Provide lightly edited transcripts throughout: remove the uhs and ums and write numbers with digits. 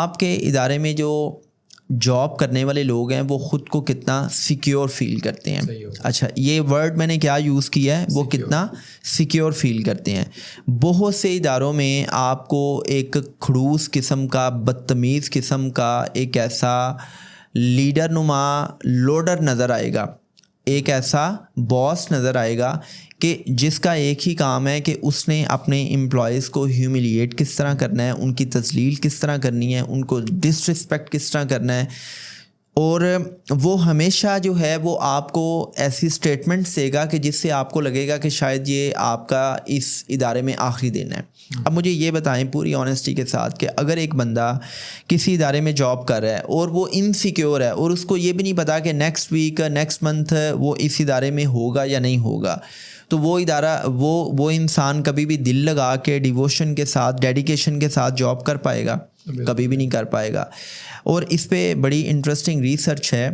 آپ کے ادارے میں جو جاب کرنے والے لوگ ہیں وہ خود کو کتنا سیکیور فیل کرتے ہیں؟ اچھا، یہ ورڈ میں نے کیا یوز کیا ہے، وہ کتنا سیکیور فیل کرتے ہیں. بہت سے اداروں میں آپ کو ایک کھڑوس قسم کا، بدتمیز قسم کا ایک ایسا لیڈر نما لوڈر نظر آئے گا، ایک ایسا باس نظر آئے گا کہ جس کا ایک ہی کام ہے کہ اس نے اپنے امپلائیز کو ہیوملیٹ کس طرح کرنا ہے، ان کی تذلیل کس طرح کرنی ہے، ان کو ڈس رسپیکٹ کس طرح کرنا ہے. اور وہ ہمیشہ جو ہے وہ آپ کو ایسی اسٹیٹمنٹس دے گا کہ جس سے آپ کو لگے گا کہ شاید یہ آپ کا اس ادارے میں آخری دن ہے. اب مجھے یہ بتائیں پوری آنیسٹی کے ساتھ کہ اگر ایک بندہ کسی ادارے میں جاب کر رہا ہے اور وہ انسیکیور ہے اور اس کو یہ بھی نہیں پتا کہ نیکسٹ ویک نیکسٹ منتھ وہ اس ادارے میں ہوگا یا نہیں ہوگا، تو وہ ادارہ وہ انسان کبھی بھی دل لگا کے ڈیووشن کے ساتھ، ڈیڈیکیشن کے ساتھ جاب کر پائے گا؟ کبھی بھی نہیں کر پائے گا. اور اس پہ بڑی انٹرسٹنگ ریسرچ ہے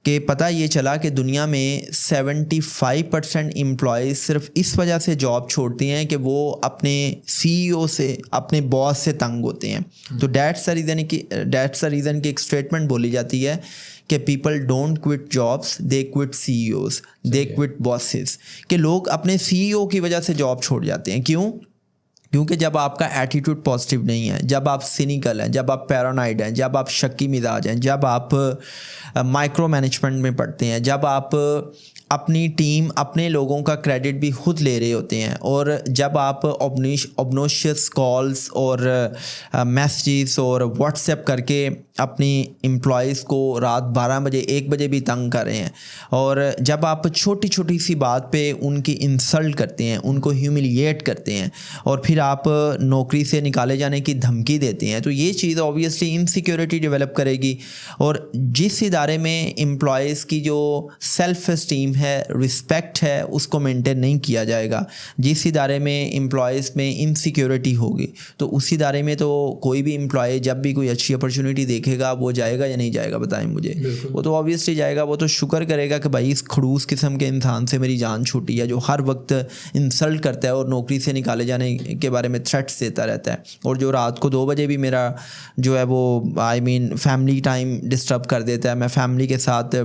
کہ پتہ یہ چلا کہ دنیا میں 75% امپلائیز صرف اس وجہ سے جاب چھوڑتے ہیں کہ وہ اپنے سی ای او سے، اپنے باس سے تنگ ہوتے ہیں. تو دیٹس دا ریزن کی ایک اسٹیٹمنٹ بولی جاتی ہے کہ people don't quit jobs, they quit C E Os, they quit bosses. کہ لوگ اپنے سی ای او کی وجہ سے جاب چھوڑ جاتے ہیں. کیونکہ جب آپ کا ایٹیٹیوڈ پازیٹیو نہیں ہے، جب آپ سینیکل ہیں، جب آپ پیرانوائڈ ہیں، جب آپ شکی مزاج ہیں، جب آپ مائکرو مینجمنٹ میں پڑھتے ہیں، جب آپ اپنی ٹیم، اپنے لوگوں کا کریڈٹ بھی خود لے رہے ہوتے ہیں، اور جب آپ obnoxious کالز اور میسیجز اور واٹس ایپ کر کے اپنی امپلائیز کو رات 12 بجے 1 بجے بھی تنگ کر رہے ہیں، اور جب آپ چھوٹی چھوٹی سی بات پہ ان کی انسلٹ کرتے ہیں، ان کو ہیوملیٹ کرتے ہیں، اور پھر آپ نوکری سے نکالے جانے کی دھمکی دیتے ہیں، تو یہ چیز اوبویسلی انسیکیورٹی ڈیولپ کرے گی. اور جس ادارے میں امپلائیز کی جو سیلف اسٹیم ہے، رسپیکٹ ہے، اس کو مینٹین نہیں کیا جائے گا، جس ادارے میں امپلائیز میں انسیکیورٹی ہوگی، تو اس ادارے میں تو کوئی بھی امپلائی جب بھی کوئی اچھی اپرچونیٹی دیکھے گا وہ جائے گا یا نہیں جائے گا؟ بتائیں مجھے. وہ تو اوبویسلی جائے گا. وہ تو شکر کرے گا کہ بھائی اس کھڑوس قسم کے انسان سے میری جان چھوٹی ہے، جو ہر وقت انسلٹ کرتا ہے اور نوکری سے نکالے جانے کے بارے میں تھریٹس دیتا رہتا ہے، اور جو رات کو 2 بجے بھی میرا جو ہے وہ فیملی ٹائم ڈسٹرب کر دیتا ہے. میں فیملی کے ساتھ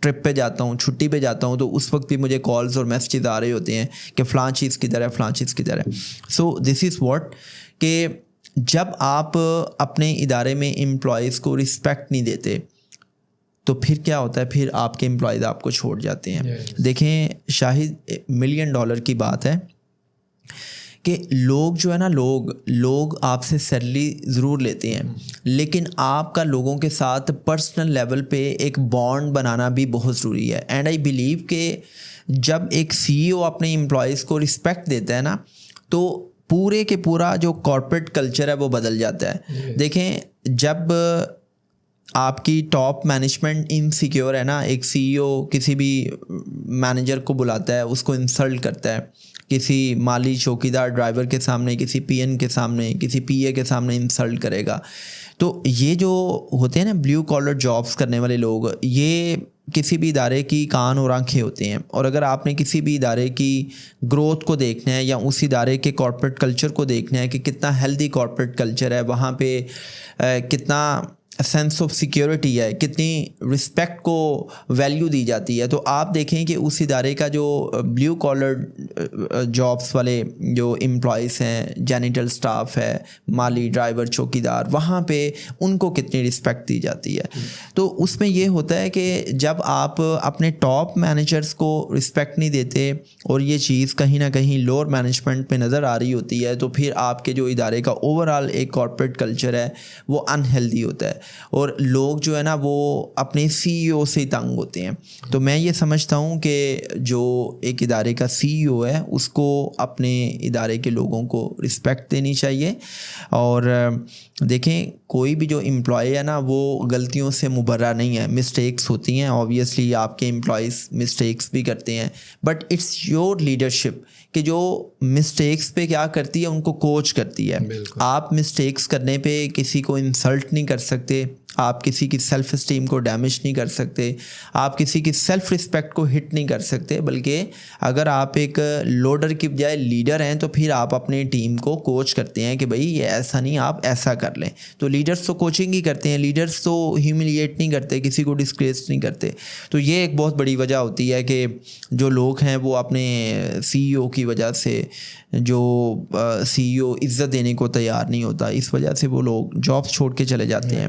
ٹرپ پہ جاتا ہوں، چھٹی پہ جاتا ہوں، تو اس وقت بھی مجھے کالز اور میسیجز آ رہے ہوتے ہیں کہ فلاں چیز کدھر ہے، فلاں چیز کدھر ہے. سو دس از واٹ، کہ جب آپ اپنے ادارے میں امپلائیز کو رسپیکٹ نہیں دیتے تو پھر کیا ہوتا ہے؟ پھر آپ کے امپلائیز آپ کو چھوڑ جاتے ہیں. دیکھیں شاہد، $1 ملین کی بات ہے کہ لوگ جو ہے نا، لوگ آپ سے سیلری ضرور لیتے ہیں، لیکن آپ کا لوگوں کے ساتھ پرسنل لیول پہ ایک بانڈ بنانا بھی بہت ضروری ہے. اینڈ آئی بلیو کہ جب ایک سی ای او اپنے امپلائیز کو رسپیکٹ دیتا ہے نا، تو پورے کے پورا جو کارپوریٹ کلچر ہے وہ بدل جاتا ہے. دیکھیں جب آپ کی ٹاپ مینجمنٹ انسیکیور ہے نا، ایک سی ای او کسی بھی مینیجر کو بلاتا ہے، اس کو انسلٹ کرتا ہے، کسی مالی چوکیدار ڈرائیور کے سامنے، کسی پی این کے سامنے، کسی پی اے کے سامنے انسلٹ کرے گا، تو یہ جو ہوتے ہیں نا بلیو کالر جابس کرنے والے لوگ، یہ کسی بھی ادارے کی کان اور آنکھیں ہوتے ہیں. اور اگر آپ نے کسی بھی ادارے کی گروتھ کو دیکھنا ہے یا اس ادارے کے کارپوریٹ کلچر کو دیکھنا ہے کہ کتنا ہیلدی کارپوریٹ کلچر ہے، وہاں پہ کتنا سینس آف سیکیورٹی ہے، کتنی رسپیکٹ کو ویلیو دی جاتی ہے، تو آپ دیکھیں کہ اس ادارے کا جو بلیو کالر جابس والے جو امپلائیز ہیں، جینیٹل سٹاف ہے، مالی ڈرائیور چوکیدار، وہاں پہ ان کو کتنی رسپیکٹ دی جاتی ہے. تو اس میں یہ ہوتا ہے کہ جب آپ اپنے ٹاپ مینیجرز کو رسپیکٹ نہیں دیتے اور یہ چیز کہیں نہ کہیں لوور مینجمنٹ پہ نظر آ رہی ہوتی ہے، تو پھر آپ کے جو ادارے کا اوور آل ایک کارپوریٹ کلچر ہے وہ انہیلدی ہوتا ہے، اور لوگ جو ہے نا وہ اپنے سی ای او سے تنگ ہوتے ہیں. تو میں یہ سمجھتا ہوں کہ جو ایک ادارے کا سی ای او ہے اس کو اپنے ادارے کے لوگوں کو رسپیکٹ دینی چاہیے. اور دیکھیں کوئی بھی جو امپلائی ہے نا وہ غلطیوں سے مبرہ نہیں ہے، مسٹیکس ہوتی ہیں، اوبویسلی آپ کے امپلائیز مسٹیکس بھی کرتے ہیں، بٹ اٹس یور لیڈرشپ کہ جو مسٹیکس پہ کیا کرتی ہے، ان کو کوچ کرتی ہے. آپ مسٹیکس کرنے پہ کسی کو انسلٹ نہیں کر سکتے، آپ کسی کی سیلف اسٹیم کو ڈیمیج نہیں کر سکتے, آپ کسی کی سیلف رسپیکٹ کو ہٹ نہیں کر سکتے, بلکہ اگر آپ ایک لوڈر کی بجائے لیڈر ہیں تو پھر آپ اپنی ٹیم کو کوچ کرتے ہیں کہ بھائی یہ ایسا نہیں, آپ ایسا کر لیں. تو لیڈرس تو کوچنگ ہی کرتے ہیں, لیڈرس تو ہیوملیٹ نہیں کرتے, کسی کو ڈسکریس نہیں کرتے. تو یہ ایک بہت بڑی وجہ ہوتی ہے کہ جو لوگ ہیں وہ اپنے سی ای او کی وجہ سے, جو سی ای او عزت دینے کو تیار نہیں ہوتا, اس وجہ سے وہ لوگ جابس چھوڑ کے چلے جاتے ہیں.